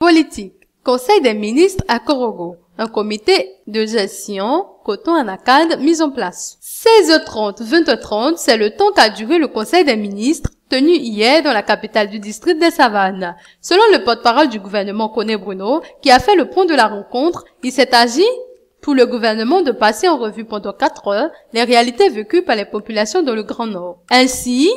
Politique. Conseil des ministres à Korogo. Un comité de gestion coton-anacarde mis en place. 16h30, 20h30, c'est le temps qu'a duré le Conseil des ministres tenu hier dans la capitale du district des Savanes. Selon le porte-parole du gouvernement Koné Bruno, qui a fait le point de la rencontre, il s'est agi pour le gouvernement de passer en revue pendant 4 heures les réalités vécues par les populations dans le Grand Nord. Ainsi,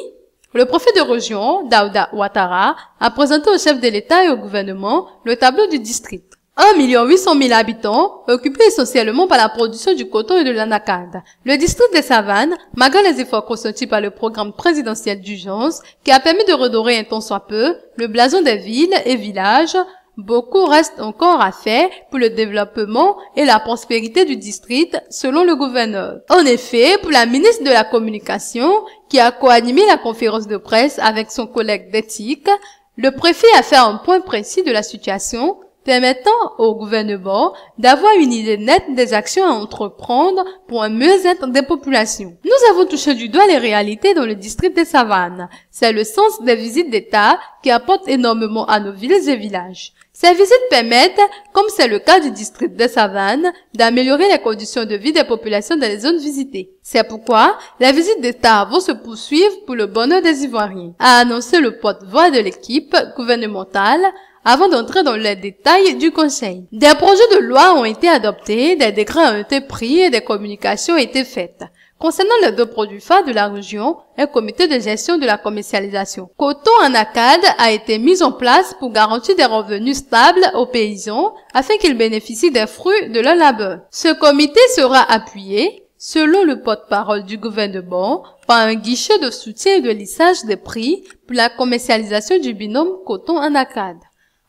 le préfet de région, Daouda Ouattara, a présenté au chef de l'État et au gouvernement le tableau du district. 1 800 000 habitants, occupés essentiellement par la production du coton et de l'anacarde. Le district des Savanes, malgré les efforts consentis par le programme présidentiel d'urgence, qui a permis de redorer un tant soit peu le blason des villes et villages, beaucoup reste encore à faire pour le développement et la prospérité du district, selon le gouverneur. En effet, pour la ministre de la Communication, qui a co-animé la conférence de presse avec son collègue d'éthique, le préfet a fait un point précis de la situation, permettant au gouvernement d'avoir une idée nette des actions à entreprendre pour un mieux-être des populations. Nous avons touché du doigt les réalités dans le district des Savanes. C'est le sens des visites d'État qui apportent énormément à nos villes et villages. Ces visites permettent, comme c'est le cas du district des Savanes, d'améliorer les conditions de vie des populations dans les zones visitées. C'est pourquoi les visites d'État vont se poursuivre pour le bonheur des Ivoiriens, a annoncé le porte-voix de l'équipe gouvernementale avant d'entrer dans les détails du Conseil. Des projets de loi ont été adoptés, des décrets ont été pris et des communications ont été faites. Concernant les 2 produits phares de la région, un comité de gestion de la commercialisation coton-anacarde a été mis en place pour garantir des revenus stables aux paysans afin qu'ils bénéficient des fruits de leur labeur. Ce comité sera appuyé, selon le porte-parole du gouvernement, par un guichet de soutien et de lissage des prix pour la commercialisation du binôme coton-anacarde.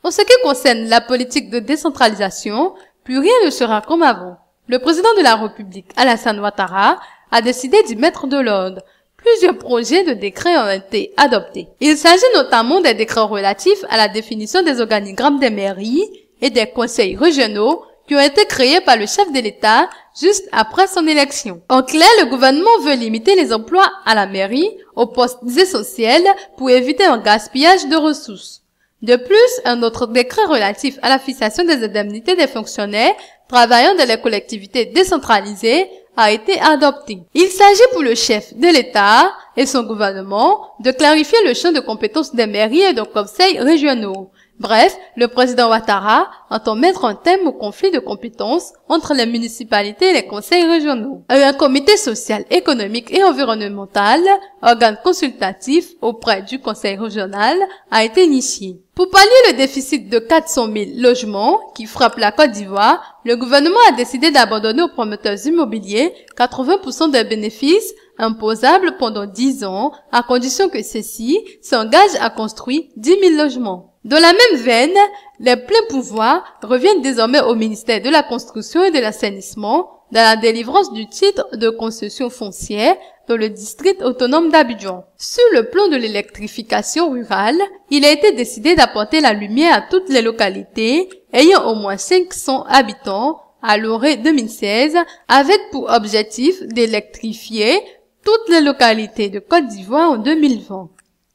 En ce qui concerne la politique de décentralisation, plus rien ne sera comme avant. Le président de la République, Alassane Ouattara, a décidé d'y mettre de l'ordre. Plusieurs projets de décrets ont été adoptés. Il s'agit notamment des décrets relatifs à la définition des organigrammes des mairies et des conseils régionaux qui ont été créés par le chef de l'État juste après son élection. En clair, le gouvernement veut limiter les emplois à la mairie aux postes essentiels pour éviter un gaspillage de ressources. De plus, un autre décret relatif à la fixation des indemnités des fonctionnaires travaillant dans les collectivités décentralisées a été adopté. Il s'agit pour le chef de l'État et son gouvernement de clarifier le champ de compétences des mairies et des conseils régionaux. Bref, le président Ouattara entend mettre un terme au conflit de compétences entre les municipalités et les conseils régionaux. Un comité social, économique et environnemental, organe consultatif auprès du conseil régional, a été initié. Pour pallier le déficit de 400 000 logements qui frappe la Côte d'Ivoire, le gouvernement a décidé d'abandonner aux promoteurs immobiliers 80% des bénéfices imposables pendant 10 ans, à condition que ceux-ci s'engagent à construire 10 000 logements. Dans la même veine, les pleins pouvoirs reviennent désormais au ministère de la Construction et de l'Assainissement dans la délivrance du titre de concession foncière dans le district autonome d'Abidjan. Sur le plan de l'électrification rurale, il a été décidé d'apporter la lumière à toutes les localités ayant au moins 500 habitants à l'horizon 2016, avec pour objectif d'électrifier toutes les localités de Côte d'Ivoire en 2020.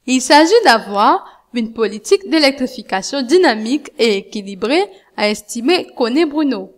Il s'agit d'avoir une politique d'électrification dynamique et équilibrée, a estimé Koné Bruno.